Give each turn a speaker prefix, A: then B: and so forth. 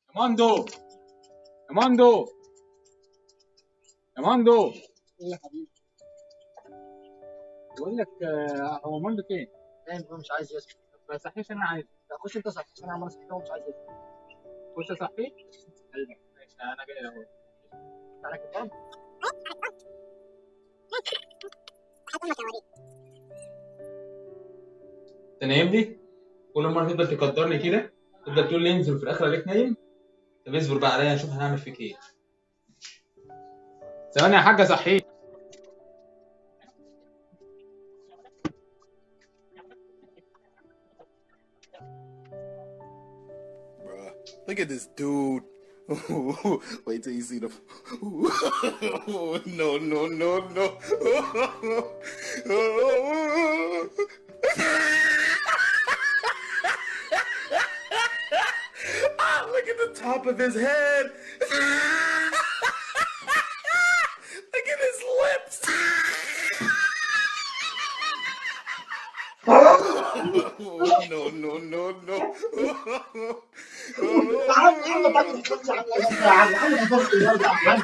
A: يا ماندو، يا ماندو، يا ماندو.
B: ايه يا حبيبي؟
A: بقول لك هو ماندو فين؟
B: فاهم هو مش عايز يسكت.
A: ما صحيش انا عايز.
B: لا خش انت صح عشان انا عمال اسكت هو مش عايز يسكت.
A: خش صحي. ماشي انا جاي اهو.
B: تعالى كده.
A: انت نايمني؟ كل مره تفضل تقدرني كده، تفضل تقول لي انزل وفي الاخر عليك نايم. طب اصبر بقى عليا نشوف هنعمل فيك ايه. ثواني يا حاجه صحيح.
C: Bruh, look at this dude. Wait till you see the. No, no, no, no. Ah, look at the top of his head. Look at his lips. No, no, no, no.
B: تعالى يا عم، طيب خش يا عم يا عم، يا عم